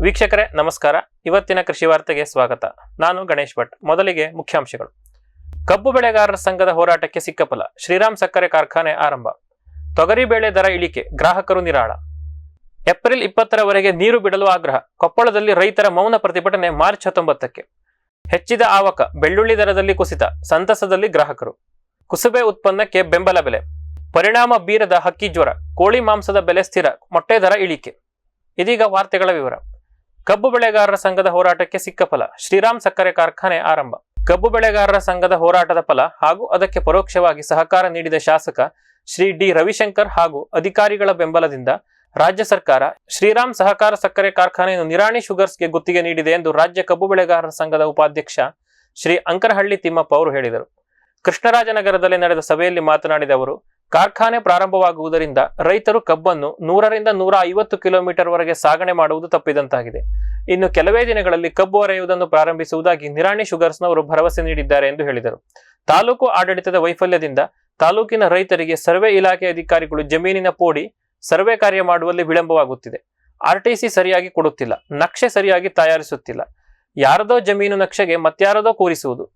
ವೀಕ್ಷಕರೇ ನಮಸ್ಕಾರ. ಇವತ್ತಿನ ಕೃಷಿ ವಾರ್ತೆಗೆ ಸ್ವಾಗತ. ನಾನು ಗಣೇಶ್ ಭಟ್. ಮೊದಲಿಗೆ ಮುಖ್ಯಾಂಶಗಳು. ಕಬ್ಬು ಬೆಳೆಗಾರರ ಸಂಘದ ಹೋರಾಟಕ್ಕೆ ಸಿಕ್ಕ ಫಲ. ಶ್ರೀರಾಮ್ ಸಕ್ಕರೆ ಕಾರ್ಖಾನೆ ಆರಂಭ. ತೊಗರಿ ಬೇಳೆ ದರ ಇಳಿಕೆ, ಗ್ರಾಹಕರು ನಿರಾಳ. ಏಪ್ರಿಲ್ 20ರವರೆಗೆ ನೀರು ಬಿಡಲು ಆಗ್ರಹ. ಕೊಪ್ಪಳದಲ್ಲಿ ರೈತರ ಮೌನ ಪ್ರತಿಭಟನೆ ಮಾರ್ಚ್ 19ಕ್ಕೆ. ಹೆಚ್ಚಿದ ಆವಕ, ಬೆಳ್ಳುಳ್ಳಿ ದರದಲ್ಲಿ ಕುಸಿತ, ಸಂತಸದಲ್ಲಿ ಗ್ರಾಹಕರು. ಕುಸುಬೆ ಉತ್ಪನ್ನಕ್ಕೆ ಬೆಂಬಲ ಬೆಲೆ. ಪರಿಣಾಮ ಬೀರದ ಹಕ್ಕಿ ಜ್ವರ, ಕೋಳಿ ಮಾಂಸದ ಬೆಲೆ ಸ್ಥಿರ, ಮೊಟ್ಟೆ ದರ ಇಳಿಕೆ. ಇದೀಗ ವಾರ್ತೆಗಳ ವಿವರ. ಕಬ್ಬು ಬೆಳೆಗಾರರ ಸಂಘದ ಹೋರಾಟಕ್ಕೆ ಸಿಕ್ಕ ಫಲ. ಶ್ರೀರಾಮ್ ಸಕ್ಕರೆ ಕಾರ್ಖಾನೆ ಆರಂಭ. ಕಬ್ಬು ಬೆಳೆಗಾರರ ಸಂಘದ ಹೋರಾಟದ ಫಲ ಹಾಗೂ ಅದಕ್ಕೆ ಪರೋಕ್ಷವಾಗಿ ಸಹಕಾರ ನೀಡಿದ ಶಾಸಕ ಶ್ರೀ ಡಿ ರವಿಶಂಕರ್ ಹಾಗೂ ಅಧಿಕಾರಿಗಳ ಬೆಂಬಲದಿಂದ ರಾಜ್ಯ ಸರ್ಕಾರ ಶ್ರೀರಾಮ್ ಸಹಕಾರ ಸಕ್ಕರೆ ಕಾರ್ಖಾನೆಯನ್ನು ನಿರಾಣಿ ಶುಗರ್ಸ್ಗೆ ಗುತ್ತಿಗೆ ನೀಡಿದೆ ಎಂದು ರಾಜ್ಯ ಕಬ್ಬು ಬೆಳೆಗಾರರ ಸಂಘದ ಉಪಾಧ್ಯಕ್ಷ ಶ್ರೀ ಅಂಕರಹಳ್ಳಿ ತಿಮ್ಮಪ್ಪ ಅವರು ಹೇಳಿದರು. ಕೃಷ್ಣರಾಜನಗರದಲ್ಲಿ ನಡೆದ ಸಭೆಯಲ್ಲಿ ಮಾತನಾಡಿದ ಅವರು, ಕಾರ್ಖಾನೆ ಪ್ರಾರಂಭವಾಗುವುದರಿಂದ ರೈತರು ಕಬ್ಬನ್ನು 100ರಿಂದ 150 ಕಿಲೋಮೀಟರ್ ವರೆಗೆ ಸಾಗಣೆ ಮಾಡುವುದು ತಪ್ಪಿದಂತಾಗಿದೆ. ಇನ್ನು ಕೆಲವೇ ದಿನಗಳಲ್ಲಿ ಕಬ್ಬು ಅರೆಯುವುದನ್ನು ಪ್ರಾರಂಭಿಸುವುದಾಗಿ ನಿರಾಣಿ ಶುಗರ್ಸ್ನವರು ಭರವಸೆ ನೀಡಿದ್ದಾರೆ ಎಂದು ಹೇಳಿದರು. ತಾಲೂಕು ಆಡಳಿತದ ವೈಫಲ್ಯದಿಂದ ತಾಲೂಕಿನ ರೈತರಿಗೆ ಸರ್ವೆ ಇಲಾಖೆ ಅಧಿಕಾರಿಗಳು ಜಮೀನಿನ ಪೋಡಿ ಸರ್ವೆ ಕಾರ್ಯ ಮಾಡುವಲ್ಲಿ ವಿಳಂಬವಾಗುತ್ತಿದೆ. ಆರ್ಟಿಸಿ ಸರಿಯಾಗಿ ಕೊಡುತ್ತಿಲ್ಲ, ನಕ್ಷೆ ಸರಿಯಾಗಿ ತಯಾರಿಸುತ್ತಿಲ್ಲ, ಯಾರದೋ ಜಮೀನು ನಕ್ಷೆಗೆ ಮತ್ಯಾರದೋ ಕೂರಿಸುವುದು.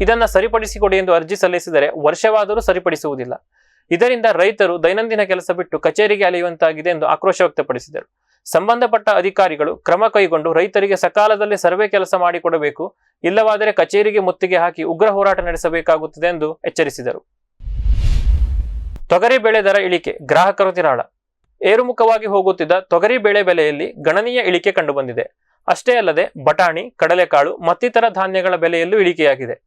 ಇದನ್ನ ಸರಿಪಡಿಸಿಕೊಡಿ ಎಂದು ಅರ್ಜಿ ಸಲ್ಲಿಸಿದರೆ ವರ್ಷವಾದರೂ ಸರಿಪಡಿಸುವುದಿಲ್ಲ. ಇದರಿಂದ ರೈತರು ದೈನಂದಿನ ಕೆಲಸ ಬಿಟ್ಟು ಕಚೇರಿಗೆ ಅಲೆಯುವಂತಾಗಿದೆ ಎಂದು ಆಕ್ರೋಶ ವ್ಯಕ್ತಪಡಿಸಿದರು. ಸಂಬಂಧಪಟ್ಟ ಅಧಿಕಾರಿಗಳು ಕ್ರಮ ಕೈಗೊಂಡು ರೈತರಿಗೆ ಸಕಾಲದಲ್ಲಿ ಸರ್ವೆ ಕೆಲಸ ಮಾಡಿಕೊಡಬೇಕು, ಇಲ್ಲವಾದರೆ ಕಚೇರಿಗೆ ಮುತ್ತಿಗೆ ಹಾಕಿ ಉಗ್ರ ಹೋರಾಟ ನಡೆಸಬೇಕಾಗುತ್ತದೆ ಎಂದು ಎಚ್ಚರಿಸಿದರು. ತೊಗರಿ ಬೇಳೆ ದರ ಇಳಿಕೆ, ಗ್ರಾಹಕರು ನಿರಾಳ. ಏರುಮುಖವಾಗಿ ಹೋಗುತ್ತಿದ್ದ ತೊಗರಿ ಬೇಳೆ ಬೆಲೆಯಲ್ಲಿ ಗಣನೀಯ ಇಳಿಕೆ ಕಂಡುಬಂದಿದೆ. ಅಷ್ಟೇ ಅಲ್ಲದೆ ಬಟಾಣಿ, ಕಡಲೆಕಾಳು ಮತ್ತಿತರ ಧಾನ್ಯಗಳ ಬೆಲೆಯಲ್ಲೂ ಇಳಿಕೆಯಾಗಿದೆ.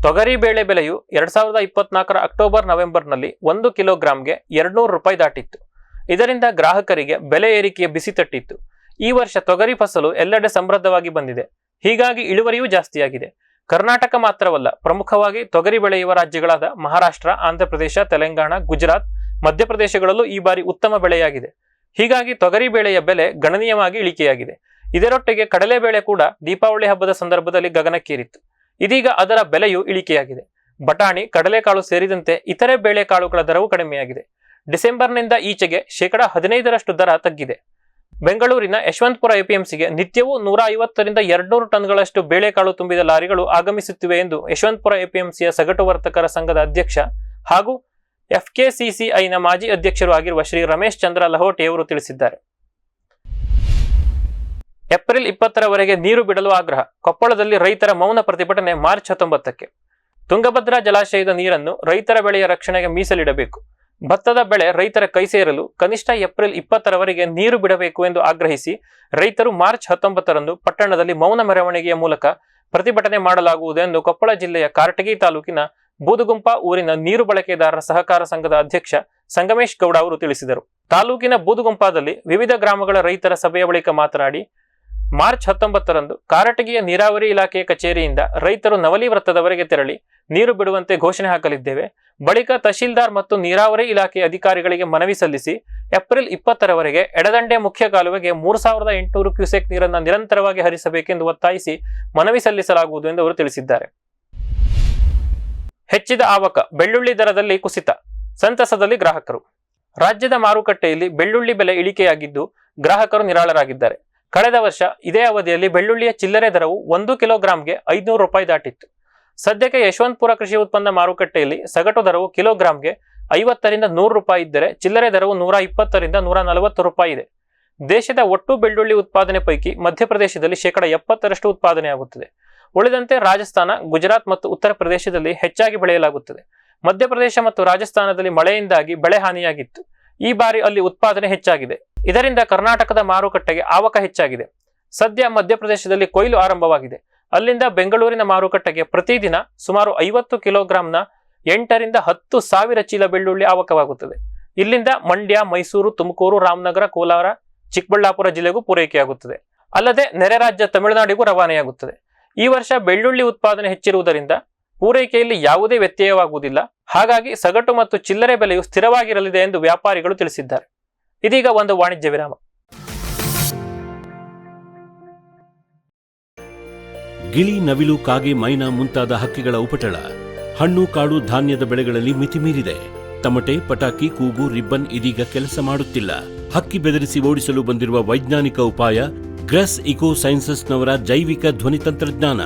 ತೊಗರಿ ಬೇಳೆ ಬೆಲೆಯು 2024ರ ಅಕ್ಟೋಬರ್ ನವೆಂಬರ್ನಲ್ಲಿ 1 ಕಿಲೋಗ್ರಾಂಗೆ 200 ರೂಪಾಯಿ ದಾಟಿತ್ತು. ಇದರಿಂದ ಗ್ರಾಹಕರಿಗೆ ಬೆಲೆ ಏರಿಕೆಯ ಬಿಸಿ ತಟ್ಟಿತ್ತು. ಈ ವರ್ಷ ತೊಗರಿ ಫಸಲು ಎಲ್ಲೆಡೆ ಸಮೃದ್ಧವಾಗಿ ಬಂದಿದೆ. ಹೀಗಾಗಿ ಇಳುವರಿಯೂ ಜಾಸ್ತಿಯಾಗಿದೆ. ಕರ್ನಾಟಕ ಮಾತ್ರವಲ್ಲ, ಪ್ರಮುಖವಾಗಿ ತೊಗರಿ ಬೆಳೆಯುವ ರಾಜ್ಯಗಳಾದ ಮಹಾರಾಷ್ಟ್ರ, ಆಂಧ್ರಪ್ರದೇಶ, ತೆಲಂಗಾಣ, ಗುಜರಾತ್, ಮಧ್ಯಪ್ರದೇಶಗಳಲ್ಲೂ ಈ ಬಾರಿ ಉತ್ತಮ ಬೆಳೆಯಾಗಿದೆ. ಹೀಗಾಗಿ ತೊಗರಿ ಬೇಳೆಯ ಬೆಲೆ ಗಣನೀಯವಾಗಿ ಇಳಿಕೆಯಾಗಿದೆ. ಇದರೊಟ್ಟಿಗೆ ಕಡಲೆಬೇಳೆ ಕೂಡ ದೀಪಾವಳಿ ಹಬ್ಬದ ಸಂದರ್ಭದಲ್ಲಿ ಗಗನಕ್ಕೇರಿತ್ತು. ಇದೀಗ ಅದರ ಬೆಲೆಯೂ ಇಳಿಕೆಯಾಗಿದೆ. ಬಟಾಣಿ, ಕಡಲೆಕಾಳು ಸೇರಿದಂತೆ ಇತರೆ ಬೇಳೆಕಾಳುಗಳ ದರವೂ ಕಡಿಮೆಯಾಗಿದೆ. ಡಿಸೆಂಬರ್ನಿಂದ ಈಚೆಗೆ 15% ದರ ತಗ್ಗಿದೆ. ಬೆಂಗಳೂರಿನ ಯಶವಂತಪುರ ಎಪಿಎಂಸಿಗೆ ನಿತ್ಯವೂ 150ರಿಂದ 200 ಟನ್ಗಳಷ್ಟು ಬೇಳೆಕಾಳು ತುಂಬಿದ ಲಾರಿಗಳು ಆಗಮಿಸುತ್ತಿವೆ ಎಂದು ಯಶವಂತಪುರ ಎಪಿಎಂಸಿಯ ಸಗಟು ವರ್ತಕರ ಸಂಘದ ಅಧ್ಯಕ್ಷ ಹಾಗೂ ಎಫ್ಕೆಸಿಸಿಐನ ಮಾಜಿ ಅಧ್ಯಕ್ಷರು ಆಗಿರುವ ಶ್ರೀ ರಮೇಶ್ ಚಂದ್ರ ಲಹೋಟಿಯವರು ತಿಳಿಸಿದ್ದಾರೆ. ಏಪ್ರಿಲ್ 20ರವರೆಗೆ ನೀರು ಬಿಡಲು ಆಗ್ರಹ. ಕೊಪ್ಪಳದಲ್ಲಿ ರೈತರ ಮೌನ ಪ್ರತಿಭಟನೆ ಮಾರ್ಚ್ 19ಕ್ಕೆ. ತುಂಗಭದ್ರಾ ಜಲಾಶಯದ ನೀರನ್ನು ರೈತರ ಬೆಳೆಯ ರಕ್ಷಣೆಗೆ ಮೀಸಲಿಡಬೇಕು. ಭತ್ತದ ಬೆಳೆ ರೈತರ ಕೈ ಸೇರಲು ಕನಿಷ್ಠ ಏಪ್ರಿಲ್ 20ರವರೆಗೆ ನೀರು ಬಿಡಬೇಕು ಎಂದು ಆಗ್ರಹಿಸಿ ರೈತರು ಮಾರ್ಚ್ 19ರಂದು ಪಟ್ಟಣದಲ್ಲಿ ಮೌನ ಮೆರವಣಿಗೆಯ ಮೂಲಕ ಪ್ರತಿಭಟನೆ ಮಾಡಲಾಗುವುದು ಎಂದು ಕೊಪ್ಪಳ ಜಿಲ್ಲೆಯ ಕಾರಟಗಿ ತಾಲೂಕಿನ ಬೂದುಗುಂಪ ಊರಿನ ನೀರು ಬಳಕೆದಾರರ ಸಹಕಾರ ಸಂಘದ ಅಧ್ಯಕ್ಷ ಸಂಗಮೇಶ್ ಗೌಡ ಅವರು ತಿಳಿಸಿದರು. ತಾಲೂಕಿನ ಬೂದುಗುಂಪದಲ್ಲಿ ವಿವಿಧ ಗ್ರಾಮಗಳ ರೈತರ ಸಭೆಯ ಬಳಿಕ ಮಾತನಾಡಿ, ಮಾರ್ಚ್ 19ರಂದು ಕಾರಟಗಿಯ ನೀರಾವರಿ ಇಲಾಖೆಯ ಕಚೇರಿಯಿಂದ ರೈತರು ನವಲಿ ವೃತ್ತದವರೆಗೆ ತೆರಳಿ ನೀರು ಬಿಡುವಂತೆ ಘೋಷಣೆ ಹಾಕಲಿದ್ದೇವೆ. ಬಳಿಕ ತಹಶೀಲ್ದಾರ್ ಮತ್ತು ನೀರಾವರಿ ಇಲಾಖೆಯ ಅಧಿಕಾರಿಗಳಿಗೆ ಮನವಿ ಸಲ್ಲಿಸಿ ಏಪ್ರಿಲ್ 20ರವರೆಗೆ ಎಡದಂಡೆ ಮುಖ್ಯ ಕಾಲುವೆಗೆ 3800 ಕ್ಯೂಸೆಕ್ ನೀರನ್ನು ನಿರಂತರವಾಗಿ ಹರಿಸಬೇಕೆಂದು ಒತ್ತಾಯಿಸಿ ಮನವಿ ಸಲ್ಲಿಸಲಾಗುವುದು ಎಂದು ಅವರು ತಿಳಿಸಿದ್ದಾರೆ. ಹೆಚ್ಚಿದ ಆವಕ, ಬೆಳ್ಳುಳ್ಳಿ ದರದಲ್ಲಿ ಕುಸಿತ, ಸಂತಸದಲ್ಲಿ ಗ್ರಾಹಕರು. ರಾಜ್ಯದ ಮಾರುಕಟ್ಟೆಯಲ್ಲಿ ಬೆಳ್ಳುಳ್ಳಿ ಬೆಲೆ ಇಳಿಕೆಯಾಗಿದ್ದು ಗ್ರಾಹಕರು ನಿರಾಳರಾಗಿದ್ದಾರೆ. ಕಳೆದ ವರ್ಷ ಇದೇ ಅವಧಿಯಲ್ಲಿ ಬೆಳ್ಳುಳ್ಳಿಯ ಚಿಲ್ಲರೆ ದರವು 1 ಕಿಲೋಗ್ರಾಂಗೆ 500 ರೂಪಾಯಿ ದಾಟಿತ್ತು. ಸದ್ಯಕ್ಕೆ ಯಶವಂತಪುರ ಕೃಷಿ ಉತ್ಪನ್ನ ಮಾರುಕಟ್ಟೆಯಲ್ಲಿ ಸಗಟು ದರವು ಕಿಲೋಗ್ರಾಂಗೆ 50ರಿಂದ 100 ರೂಪಾಯಿ ಇದ್ದರೆ ಚಿಲ್ಲರೆ ದರವು 120ರಿಂದ 140 ರೂಪಾಯಿ ಇದೆ. ದೇಶದ ಒಟ್ಟು ಬೆಳ್ಳುಳ್ಳಿ ಉತ್ಪಾದನೆ ಪೈಕಿ ಮಧ್ಯಪ್ರದೇಶದಲ್ಲಿ 70% ಉತ್ಪಾದನೆಯಾಗುತ್ತದೆ. ಉಳಿದಂತೆ ರಾಜಸ್ಥಾನ, ಗುಜರಾತ್ ಮತ್ತು ಉತ್ತರ ಪ್ರದೇಶದಲ್ಲಿ ಹೆಚ್ಚಾಗಿ ಬೆಳೆಯಲಾಗುತ್ತದೆ. ಮಧ್ಯಪ್ರದೇಶ ಮತ್ತು ರಾಜಸ್ಥಾನದಲ್ಲಿ ಮಳೆಯಿಂದಾಗಿ ಬೆಳೆ ಹಾನಿಯಾಗಿತ್ತು. ಈ ಬಾರಿ ಅಲ್ಲಿ ಉತ್ಪಾದನೆ ಹೆಚ್ಚಾಗಿದೆ. ಇದರಿಂದ ಕರ್ನಾಟಕದ ಮಾರುಕಟ್ಟೆಗೆ ಆವಕ ಹೆಚ್ಚಾಗಿದೆ. ಸದ್ಯ ಮಧ್ಯಪ್ರದೇಶದಲ್ಲಿ ಕೊಯ್ಲು ಆರಂಭವಾಗಿದೆ. ಅಲ್ಲಿಂದ ಬೆಂಗಳೂರಿನ ಮಾರುಕಟ್ಟೆಗೆ ಪ್ರತಿದಿನ ಸುಮಾರು 50 ಕಿಲೋಗ್ರಾಂನ 8ರಿಂದ 10 ಸಾವಿರ ಚೀಲ ಬೆಳ್ಳುಳ್ಳಿ ಆವಕವಾಗುತ್ತದೆ. ಇಲ್ಲಿಂದ ಮಂಡ್ಯ, ಮೈಸೂರು, ತುಮಕೂರು, ರಾಮನಗರ, ಕೋಲಾರ, ಚಿಕ್ಕಬಳ್ಳಾಪುರ ಜಿಲ್ಲೆಗೂ ಪೂರೈಕೆಯಾಗುತ್ತದೆ. ಅಲ್ಲದೆ ನೆರೆ ರಾಜ್ಯ ತಮಿಳುನಾಡಿಗೂ ರವಾನೆಯಾಗುತ್ತದೆ. ಈ ವರ್ಷ ಬೆಳ್ಳುಳ್ಳಿ ಉತ್ಪಾದನೆ ಹೆಚ್ಚಿರುವುದರಿಂದ ಪೂರೈಕೆಯಲ್ಲಿ ಯಾವುದೇ ವ್ಯತ್ಯಯವಾಗುವುದಿಲ್ಲ. ಹಾಗಾಗಿ ಸಗಟು ಮತ್ತು ಚಿಲ್ಲರೆ ಬೆಲೆಯು ಸ್ಥಿರವಾಗಿರಲಿದೆ ಎಂದು ವ್ಯಾಪಾರಿಗಳು ತಿಳಿಸಿದ್ದಾರೆ. ಇದೀಗ ಒಂದು ವಾಣಿಜ್ಯ ವಿರಾಮ. ಗಿಳಿ, ನವಿಲು, ಕಾಗೆ, ಮೈನಾ ಮುಂತಾದ ಹಕ್ಕಿಗಳ ಉಪಟಳ ಹಣ್ಣು, ಕಾಳು, ಧಾನ್ಯದ ಬೆಳೆಗಳಲ್ಲಿ ಮಿತಿಮೀರಿದೆ. ತಮಟೆ, ಪಟಾಕಿ, ಕೂಗು, ರಿಬ್ಬನ್ ಇದೀಗ ಕೆಲಸ ಮಾಡುತ್ತಿಲ್ಲ. ಹಕ್ಕಿ ಬೆದರಿಸಿ ಓಡಿಸಲು ಬಂದಿರುವ ವೈಜ್ಞಾನಿಕ ಉಪಾಯ ಗ್ರೆಸ್ ಇಕೋ ಸೈನ್ಸಸ್ನವರ ಜೈವಿಕ ಧ್ವನಿ ತಂತ್ರಜ್ಞಾನ.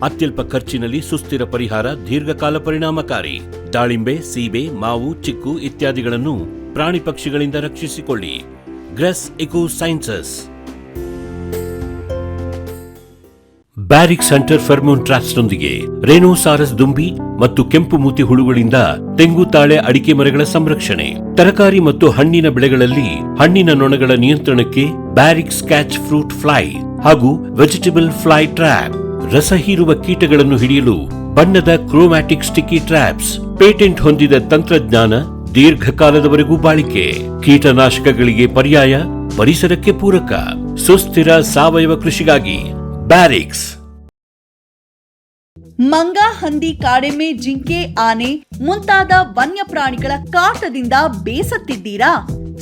ಅತ್ಯಲ್ಪ ಖರ್ಚಿನಲ್ಲಿ ಸುಸ್ಥಿರ ಪರಿಹಾರ, ದೀರ್ಘಕಾಲ ಪರಿಣಾಮಕಾರಿ. ದಾಳಿಂಬೆ, ಸೀಬೆ, ಮಾವು, ಚಿಕ್ಕು ಇತ್ಯಾದಿಗಳನ್ನು ಪ್ರಾಣಿ ಪಕ್ಷಿಗಳಿಂದ ರಕ್ಷಿಸಿಕೊಳ್ಳಿ. ಗ್ರೆಸ್ ಇಕೋ ಸೈನ್ಸಸ್. ಬ್ಯಾರಿಕ್ ಸೆಂಟರ್ ಫೆರ್ಮೋನ್ ಟ್ರಾಪ್ಸ್ನೊಂದಿಗೆ ರೇನೋಸಾರಸ್ ದುಂಬಿ ಮತ್ತು ಕೆಂಪು ಮೂತಿ ಹುಳುಗಳಿಂದ ತೆಂಗು, ತಾಳೆ, ಅಡಿಕೆ ಮರಗಳ ಸಂರಕ್ಷಣೆ. ತರಕಾರಿ ಮತ್ತು ಹಣ್ಣಿನ ಬೆಳೆಗಳಲ್ಲಿ ಹಣ್ಣಿನ ನೊಣಗಳ ನಿಯಂತ್ರಣಕ್ಕೆ ಬ್ಯಾರಿಕ್ ಸ್ಕ್ಯಾಚ್ ಫ್ರೂಟ್ ಫ್ಲೈ ಹಾಗೂ ವೆಜಿಟೇಬಲ್ ಫ್ಲೈ ಟ್ರ್ಯಾಪ್. ರಸ ಹೀರುವ ಕೀಟಗಳನ್ನು ಹಿಡಿಯಲು ಬಣ್ಣದ ಕ್ರೋಮ್ಯಾಟಿಕ್ ಸ್ಟಿಕ್ಕಿ ಟ್ರ್ಯಾಪ್ಸ್. ಪೇಟೆಂಟ್ ಹೊಂದಿದ ತಂತ್ರಜ್ಞಾನ, ದೀರ್ಘಕಾಲದವರೆಗೂ ಬಾಳಿಕೆ. ಕೀಟನಾಶಕಗಳಿಗೆ ಪರ್ಯಾಯ, ಪರಿಸರಕ್ಕೆ ಪೂರಕ. ಸುಸ್ಥಿರ ಸಾವಯವ ಕೃಷಿಗಾಗಿ ಬ್ಯಾರಿಕ್ಸ್. ಮಂಗ, ಹಂದಿ, ಕಾಡೆಮ್ಮೆ, ಜಿಂಕೆ, ಆನೆ ಮುಂತಾದ ವನ್ಯ ಪ್ರಾಣಿಗಳ ಕಾಟದಿಂದ ಬೇಸತ್ತಿದ್ದೀರಾ?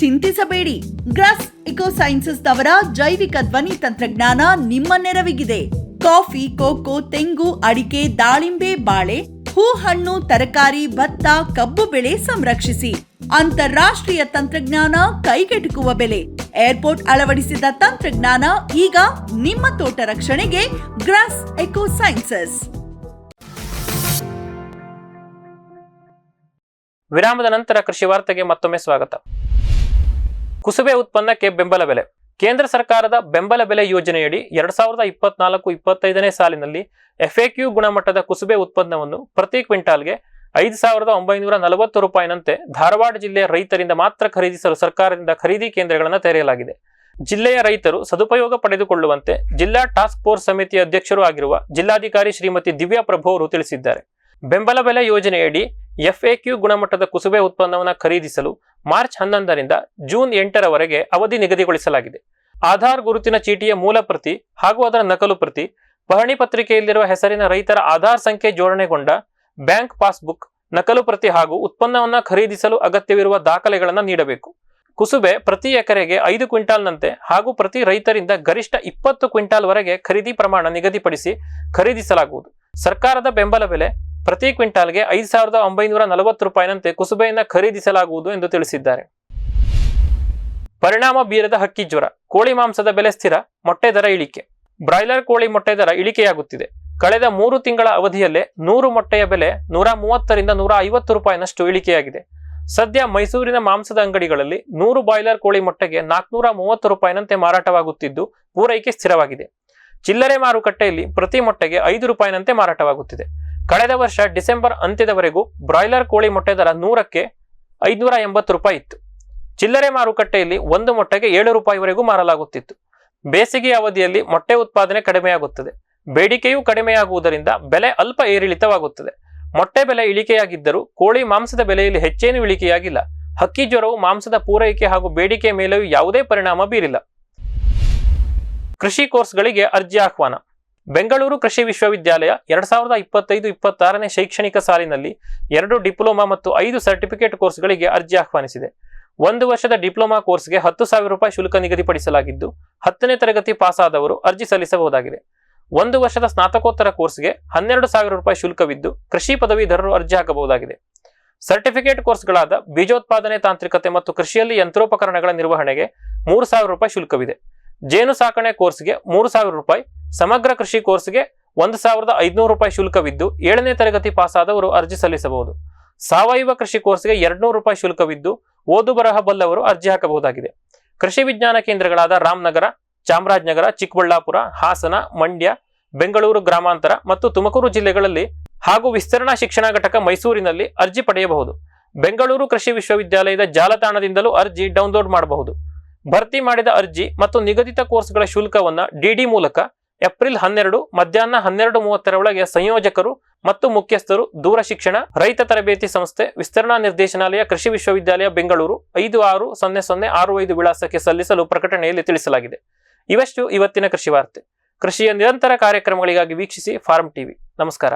ಚಿಂತಿಸಬೇಡಿ. ಗ್ರೆಸ್ ಇಕೋ ಸೈನ್ಸಸ್ ನವರ ಜೈವಿಕ ಧ್ವನಿ ತಂತ್ರಜ್ಞಾನ ನಿಮ್ಮ ನೆರವಿಗಿದೆ. ಕಾಫಿ, ಕೋಕೋ, ತೆಂಗು, ಅಡಿಕೆ, ದಾಳಿಂಬೆ, ಬಾಳೆ, ಹೂ, ಹಣ್ಣು, ತರಕಾರಿ, ಭತ್ತ, ಕಬ್ಬು ಬೆಳೆ ಸಂರಕ್ಷಿಸಿ. ಅಂತಾರಾಷ್ಟ್ರೀಯ ತಂತ್ರಜ್ಞಾನ, ಕೈಗೆಟುಕುವ ಬೆಲೆ. ಏರ್ಪೋರ್ಟ್ ಅಳವಡಿಸಿದ ತಂತ್ರಜ್ಞಾನ ಈಗ ನಿಮ್ಮ ತೋಟ ರಕ್ಷಣೆಗೆ. ಗ್ರೆಸ್ ಇಕೋ ಸೈನ್ಸಸ್. ವಿರಾಮದ ನಂತರ ಕೃಷಿ ವಾರ್ತೆಗೆ ಮತ್ತೊಮ್ಮೆ ಸ್ವಾಗತ. ಕುಸುಬೆ ಉತ್ಪನ್ನಕ್ಕೆ ಬೆಂಬಲ ಬೆಲೆ. ಕೇಂದ್ರ ಸರ್ಕಾರದ ಬೆಂಬಲ ಬೆಲೆ ಯೋಜನೆಯಡಿ 2024-25ನೇ ಸಾಲಿನಲ್ಲಿ FAQ ಗುಣಮಟ್ಟದ ಕುಸುಬೆ ಉತ್ಪನ್ನವನ್ನು ಪ್ರತಿ ಕ್ವಿಂಟಾಲ್ಗೆ 5,940 ರೂಪಾಯಿನಂತೆ ಧಾರವಾಡ ಜಿಲ್ಲೆಯ ರೈತರಿಂದ ಮಾತ್ರ ಖರೀದಿಸಲು ಸರ್ಕಾರದಿಂದ ಖರೀದಿ ಕೇಂದ್ರಗಳನ್ನು ತೆರೆಯಲಾಗಿದೆ. ಜಿಲ್ಲೆಯ ರೈತರು ಸದುಪಯೋಗ ಪಡೆದುಕೊಳ್ಳುವಂತೆ ಜಿಲ್ಲಾ ಟಾಸ್ಕ್ ಫೋರ್ಸ್ ಸಮಿತಿಯ ಅಧ್ಯಕ್ಷರು ಆಗಿರುವ ಜಿಲ್ಲಾಧಿಕಾರಿ ಶ್ರೀಮತಿ ದಿವ್ಯಾ ಪ್ರಭು ಅವರು ತಿಳಿಸಿದ್ದಾರೆ. ಬೆಂಬಲ ಬೆಲೆ ಯೋಜನೆಯಡಿ FAQ ಗುಣಮಟ್ಟದ ಕುಸುಬೆ ಉತ್ಪನ್ನವನ್ನು ಖರೀದಿಸಲು ಮಾರ್ಚ್ 11ರಿಂದ ಜೂನ್ 8ರವರೆಗೆ ಅವಧಿ ನಿಗದಿಗೊಳಿಸಲಾಗಿದೆ. ಆಧಾರ್ ಗುರುತಿನ ಚೀಟಿಯ ಮೂಲ ಪ್ರತಿ ಹಾಗೂ ಅದರ ನಕಲು ಪ್ರತಿ, ಪಹಣಿ ಪತ್ರಿಕೆಯಲ್ಲಿರುವ ಹೆಸರಿನ ರೈತರ ಆಧಾರ್ ಸಂಖ್ಯೆ ಜೋಡಣೆಗೊಂಡ ಬ್ಯಾಂಕ್ ಪಾಸ್ಬುಕ್ ನಕಲು ಪ್ರತಿ ಹಾಗೂ ಉತ್ಪನ್ನವನ್ನು ಖರೀದಿಸಲು ಅಗತ್ಯವಿರುವ ದಾಖಲೆಗಳನ್ನು ನೀಡಬೇಕು. ಕುಸುಬೆ ಪ್ರತಿ ಎಕರೆಗೆ 5 ಕ್ವಿಂಟಾಲ್ನಂತೆ ಹಾಗೂ ಪ್ರತಿ ರೈತರಿಂದ ಗರಿಷ್ಠ 20 ಕ್ವಿಂಟಾಲ್ ವರೆಗೆ ಖರೀದಿ ಪ್ರಮಾಣ ನಿಗದಿಪಡಿಸಿ ಖರೀದಿಸಲಾಗುವುದು. ಸರ್ಕಾರದ ಬೆಂಬಲ ಬೆಲೆ ಪ್ರತಿ ಕ್ವಿಂಟಾಲ್ಗೆ 5,940 ರೂಪಾಯಿನಂತೆ ಕುಸುಬೆಯನ್ನು ಖರೀದಿಸಲಾಗುವುದು ಎಂದು ತಿಳಿಸಿದ್ದಾರೆ. ಪರಿಣಾಮ ಬೀರದ ಹಕ್ಕಿ ಜ್ವರ. ಕೋಳಿ ಮಾಂಸದ ಬೆಲೆ ಸ್ಥಿರ, ಮೊಟ್ಟೆ ದರ ಇಳಿಕೆ. ಬ್ರಾಯ್ಲರ್ ಕೋಳಿ ಮೊಟ್ಟೆ ದರ ಇಳಿಕೆಯಾಗುತ್ತಿದೆ. ಕಳೆದ 3 ತಿಂಗಳ ಅವಧಿಯಲ್ಲೇ 100 ಮೊಟ್ಟೆಯ ಬೆಲೆ 130ರಿಂದ 150 ರೂಪಾಯಿನಷ್ಟು ಇಳಿಕೆಯಾಗಿದೆ. ಸದ್ಯ ಮೈಸೂರಿನ ಮಾಂಸದ ಅಂಗಡಿಗಳಲ್ಲಿ 100 ಬಾಯ್ಲರ್ ಕೋಳಿ ಮೊಟ್ಟೆಗೆ 430 ರೂಪಾಯಿನಂತೆ ಮಾರಾಟವಾಗುತ್ತಿದ್ದು ಪೂರೈಕೆ ಸ್ಥಿರವಾಗಿದೆ. ಚಿಲ್ಲರೆ ಮಾರುಕಟ್ಟೆಯಲ್ಲಿ ಪ್ರತಿ ಮೊಟ್ಟೆಗೆ 5 ರೂಪಾಯಿನಂತೆ ಮಾರಾಟವಾಗುತ್ತಿದೆ. ಕಳೆದ ವರ್ಷ ಡಿಸೆಂಬರ್ ಅಂತ್ಯದವರೆಗೂ ಬ್ರಾಯ್ಲರ್ ಕೋಳಿ ಮೊಟ್ಟೆ ದರ 100ಕ್ಕೆ 580 ರೂಪಾಯಿ ಇತ್ತು. ಚಿಲ್ಲರೆ ಮಾರುಕಟ್ಟೆಯಲ್ಲಿ ಒಂದು ಮೊಟ್ಟೆಗೆ 7 ರೂಪಾಯಿವರೆಗೂ ಮಾರಲಾಗುತ್ತಿತ್ತು. ಬೇಸಿಗೆ ಅವಧಿಯಲ್ಲಿ ಮೊಟ್ಟೆ ಉತ್ಪಾದನೆ ಕಡಿಮೆಯಾಗುತ್ತದೆ. ಬೇಡಿಕೆಯೂ ಕಡಿಮೆಯಾಗುವುದರಿಂದ ಬೆಲೆ ಅಲ್ಪ ಏರಿಳಿತವಾಗುತ್ತದೆ. ಮೊಟ್ಟೆ ಬೆಲೆ ಇಳಿಕೆಯಾಗಿದ್ದರೂ ಕೋಳಿ ಮಾಂಸದ ಬೆಲೆಯಲ್ಲಿ ಹೆಚ್ಚೇನೂ ಇಳಿಕೆಯಾಗಿಲ್ಲ. ಹಕ್ಕಿ ಜ್ವರವು ಮಾಂಸದ ಪೂರೈಕೆ ಹಾಗೂ ಬೇಡಿಕೆ ಮೇಲೆಯೂ ಯಾವುದೇ ಪರಿಣಾಮ ಬೀರಿಲ್ಲ. ಕೃಷಿ ಕೋರ್ಸ್ಗಳಿಗೆ ಅರ್ಜಿ ಆಹ್ವಾನ. ಬೆಂಗಳೂರು ಕೃಷಿ ವಿಶ್ವವಿದ್ಯಾಲಯ 2025-26ನೇ ಶೈಕ್ಷಣಿಕ ಸಾಲಿನಲ್ಲಿ 2 ಡಿಪ್ಲೊಮಾ ಮತ್ತು 5 ಸರ್ಟಿಫಿಕೇಟ್ ಕೋರ್ಸ್ಗಳಿಗೆ ಅರ್ಜಿ ಆಹ್ವಾನಿಸಿದೆ. 1 ವರ್ಷದ ಡಿಪ್ಲೊಮಾ ಕೋರ್ಸ್ಗೆ 10,000 ರೂಪಾಯಿ ಶುಲ್ಕ ನಿಗದಿಪಡಿಸಲಾಗಿದ್ದು 10ನೇ ತರಗತಿ ಪಾಸ್ ಆದವರು ಅರ್ಜಿ ಸಲ್ಲಿಸಬಹುದಾಗಿದೆ. 1 ವರ್ಷದ ಸ್ನಾತಕೋತ್ತರ ಕೋರ್ಸ್ಗೆ 12,000 ರೂಪಾಯಿ ಶುಲ್ಕವಿದ್ದು ಕೃಷಿ ಪದವೀಧರರು ಅರ್ಜಿ ಹಾಕಬಹುದಾಗಿದೆ. ಸರ್ಟಿಫಿಕೇಟ್ ಕೋರ್ಸ್ಗಳಾದ ಬೀಜೋತ್ಪಾದನೆ ತಾಂತ್ರಿಕತೆ ಮತ್ತು ಕೃಷಿಯಲ್ಲಿ ಯಂತ್ರೋಪಕರಣಗಳ ನಿರ್ವಹಣೆಗೆ 3,000 ರೂಪಾಯಿ ಶುಲ್ಕವಿದೆ. ಜೇನು ಸಾಕಣೆ ಕೋರ್ಸ್ಗೆ 3,000 ರೂಪಾಯಿ, ಸಮಗ್ರ ಕೃಷಿ ಕೋರ್ಸ್ಗೆ 1,500 ರೂಪಾಯಿ ಶುಲ್ಕವಿದ್ದು 7ನೇ ತರಗತಿ ಪಾಸ್ ಆದವರು ಅರ್ಜಿ ಸಲ್ಲಿಸಬಹುದು. ಸಾವಯವ ಕೃಷಿ ಕೋರ್ಸ್ಗೆ 200 ರೂಪಾಯಿ ಶುಲ್ಕವಿದ್ದು ಓದು ಬರಹ ಬಲ್ಲವರು ಅರ್ಜಿ ಹಾಕಬಹುದಾಗಿದೆ. ಕೃಷಿ ವಿಜ್ಞಾನ ಕೇಂದ್ರಗಳಾದ ರಾಮನಗರ, ಚಾಮರಾಜನಗರ, ಚಿಕ್ಕಬಳ್ಳಾಪುರ, ಹಾಸನ, ಮಂಡ್ಯ, ಬೆಂಗಳೂರು ಗ್ರಾಮಾಂತರ ಮತ್ತು ತುಮಕೂರು ಜಿಲ್ಲೆಗಳಲ್ಲಿ ಹಾಗೂ ವಿಸ್ತರಣಾ ಶಿಕ್ಷಣ ಘಟಕ ಮೈಸೂರಿನಲ್ಲಿ ಅರ್ಜಿ ಪಡೆಯಬಹುದು. ಬೆಂಗಳೂರು ಕೃಷಿ ವಿಶ್ವವಿದ್ಯಾಲಯದ ಜಾಲತಾಣದಿಂದಲೂ ಅರ್ಜಿ ಡೌನ್ಲೋಡ್ ಮಾಡಬಹುದು. ಭರ್ತಿ ಮಾಡಿದ ಅರ್ಜಿ ಮತ್ತು ನಿಗದಿತ ಕೋರ್ಸ್ಗಳ ಶುಲ್ಕವನ್ನು DD ಮೂಲಕ ಏಪ್ರಿಲ್ 12 ಮಧ್ಯಾಹ್ನ 12:30 ಒಳಗೆ ಸಂಯೋಜಕರು ಮತ್ತು ಮುಖ್ಯಸ್ಥರು, ದೂರ ಶಿಕ್ಷಣ, ರೈತ ತರಬೇತಿ ಸಂಸ್ಥೆ, ವಿಸ್ತರಣಾ ನಿರ್ದೇಶನಾಲಯ, ಕೃಷಿ ವಿಶ್ವವಿದ್ಯಾಲಯ, ಬೆಂಗಳೂರು 560065 ವಿಳಾಸಕ್ಕೆ ಸಲ್ಲಿಸಲು ಪ್ರಕಟಣೆಯಲ್ಲಿ ತಿಳಿಸಲಾಗಿದೆ. ಇವಷ್ಟು ಇವತ್ತಿನ ಕೃಷಿ ವಾರ್ತೆ. ಕೃಷಿಯ ನಿರಂತರ ಕಾರ್ಯಕ್ರಮಗಳಿಗಾಗಿ ವೀಕ್ಷಿಸಿ ಫಾರ್ಮ್ ಟಿವಿ. ನಮಸ್ಕಾರ.